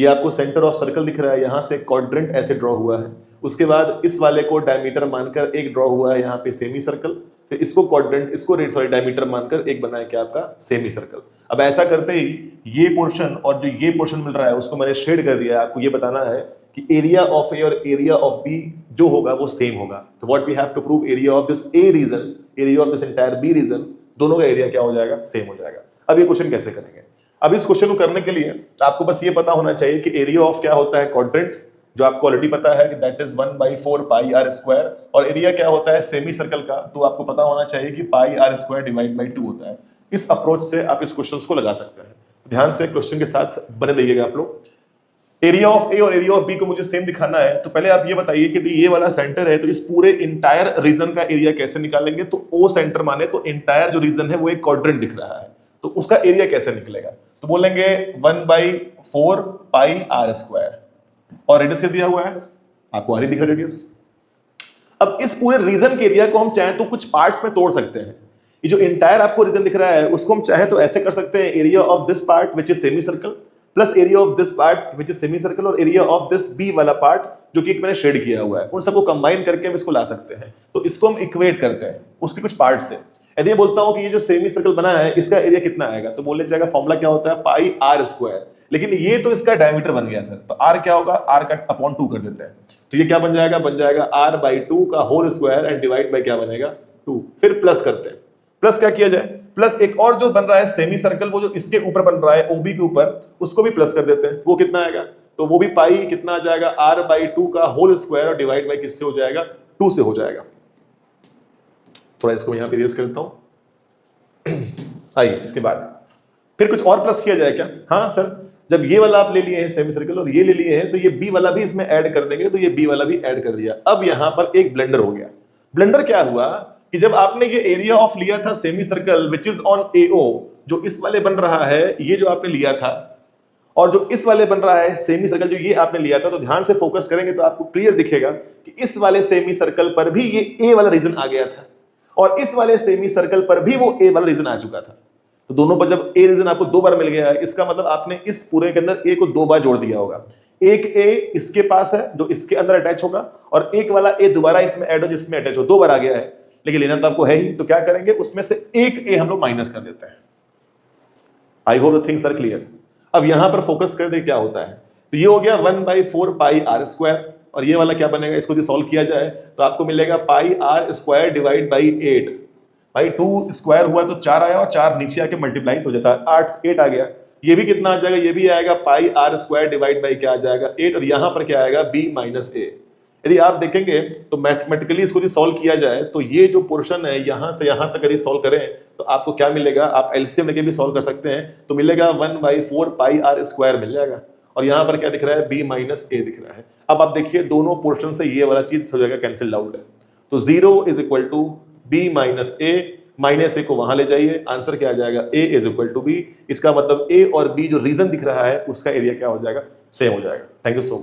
ये आपको centre of circle दिख रहा है, यहाँ से क्वाड्रेंट ऐसे ड्रॉ हुआ है। उसके बाद इस वाले को डायमीटर मानकर एक ड्रॉ हुआ है यहाँ पे सेमी सर्कल, फिर इसको क्वाड्रेंट, इसको डायमीटर मानकर एक बनाया क्या आपका सेमी सर्कल। अब ऐसा करते ही ये पोर्शन और जो ये पोर्शन मिल रहा है उसको मैंने शेड कर दिया है। आपको ये बताना है कि एरिया ऑफ ए और एरिया ऑफ बी जो होगा वो सेम होगा। तो what we have to prove, area of this A region, area of this entire B region, दोनों का एरिया क्या हो जाएगा, सेम हो जाएगा। अब ये क्वेश्चन कैसे करेंगे? अब इस क्वेश्चन को करने के लिए आपको बस ये पता होना चाहिए कि एरिया ऑफ क्या होता है क्वाड्रेंट, जो आपको ऑलरेडी पता है कि that is 1/4 pi r square, और एरिया क्या होता है सेमी सर्कल का, तो आपको पता होना चाहिए कि पाई आर स्क्वायर डिवाइड बाई 2 होता है। इस अप्रोच से आप इस क्वेश्चन को लगा सकते हैं। ध्यान से क्वेश्चन के साथ बने रहिएगा आप लोग। एरिया ऑफ ए और एरिया ऑफ बी को मुझे सेम दिखाना है, तो पहले आप ये बताइए कि ये वाला सेंटर है, तो इस पूरे इंटायर रीजन का एरिया कैसे निकालेंगे? तो ओ सेंटर माने तो इंटायर जो रीजन है वो एक क्वाड्रेंट दिख रहा है, तो उसका एरिया कैसे निकलेगा? तो बोलेंगे 1/4 पाई आर स्क्वायर, और रेडियस दिया हुआ है आपको, आर दिख रहा है रेडियस। अब इस पूरे रीजन के एरिया को हम चाहें तो कुछ पार्ट्स में तोड़ सकते हैं। ये जो इंटायर आपको रीजन दिख रहा है उसको हम चाहें तो ऐसे कर सकते हैं, area of this part which is semi circle plus area of this part which is semi circle और एरिया ऑफ दिस बी वाला पार्ट जो कि मैंने शेड किया हुआ है, उन सबको कंबाइन करके हम इसको ला सकते हैं। तो इसको हम इक्वेट करते हैं उसके कुछ पार्ट से। यदि बोलता हूं कि ये जो सेमी सर्कल बना है इसका एरिया कितना आएगा, तो बोले जाएगा फॉर्मूला क्या होता है पाई आर स्क्वायर, लेकिन ये तो इसका डायमीटर बन गया सर, तो आर क्या होगा, आर का अपॉन 2 कर देते हैं, तो ये क्या बन जाएगा r/2 का whole square and divide by क्या बनेगा 2। फिर प्लस करते हैं, प्लस क्या किया जाए, प्लस एक और जो बन रहा है सेमी सर्कल, वो जो इसके ऊपर बन रहा है ओबी के ऊपर, उसको भी प्लस कर देते हैं। वो कितना आएगा, तो वो भी पाई कितना आ जाएगा r/2 का होल स्क्वायर और डिवाइड बाय किससे हो जाएगा 2 से हो जाएगा। थोड़ा इसको यहां पे इरेज कर देता हूं। आइए इसके बाद फिर कुछ और प्लस किया जाए क्या? हाँ सर, जब ये वाला आप ले लिए हैं सेमी सर्कल और ये ले लिए हैं, तो ये बी वाला भी इसमें ऐड कर देंगे, तो ये बी वाला भी ऐड कर दिया। अब यहां पर एक ब्लेंडर हो गया। ब्लेंडर क्या हुआ कि जब आपने ये एरिया ऑफ लिया था semi circle which is on AO, जो इस वाले बन रहा है, ये जो आपने लिया था, और जो इस वाले बन रहा है सेमी सर्कल जो ये आपने लिया था, तो ध्यान से फोकस करेंगे तो आपको क्लियर दिखेगा कि इस वाले सेमी सर्कल पर भी ये ए वाला रीजन आ गया था, और इस वाले सेमी सर्कल पर भी वो ए वाला रीजन आ चुका था। तो दोनों पर जब ए रीजन आपको 2 बार मिल गया है, इसका मतलब आपने इस पूरे के अंदर ए को 2 बार जोड़ दिया होगा। एक ए इसके पास है जो इसके अंदर अटैच होगा, और एक वाला ए दोबारा इसमें ऐड हो जिसमें अटैच हो, 2 बार आ गया है, लेकिन लेना तो आपको है ही, तो क्या करेंगे उसमें से एक ए हम लोग माइनस कर देते हैं। I hope the things are clear. अब यहां पर फोकस कर दे क्या होता है, तो ये हो गया 1/4 पाई आर स्क्वायर, और ये वाला क्या बनेगा, इसको यदि सॉल्व किया जाए तो आपको मिलेगा पाई आर स्क्वायर डिवाइड बाई 8। भाई 2 स्क्वायर हुआ तो 4 आया, और 4 नीचे आके मल्टीप्लाई तो हो जाता है 8 आ गया। ये भी कितना आ जाएगा, ये भी आएगा पाई आर स्क्वायर डिवाइड बाई क्या आ जाएगा 8, और यहां पर क्या आएगा b माइनस ए। यदि आप देखेंगे तो मैथमेटिकली इसको यदि सॉल्व किया जाए तो ये जो पोर्शन है यहां से यहां तक यदि सॉल्व करें तो आपको क्या मिलेगा, आप एलसीएम लेके भी सॉल्व कर सकते हैं, तो मिलेगा 1/4 पाई आर स्क्वायर मिल जाएगा, और यहां पर क्या दिख रहा है b माइनस ए दिख रहा है। अब आप देखिए दोनों पोर्शन से ये वाला चीज हो जाएगा कैंसिल आउट, तो 0 is equal to b minus A, minus A को वहां ले जाइए, आंसर क्या आ जाएगा a is equal to b। इसका मतलब a और b जो रीजन दिख रहा है उसका एरिया क्या हो जाएगा, सेम हो जाएगा। Thank you so much.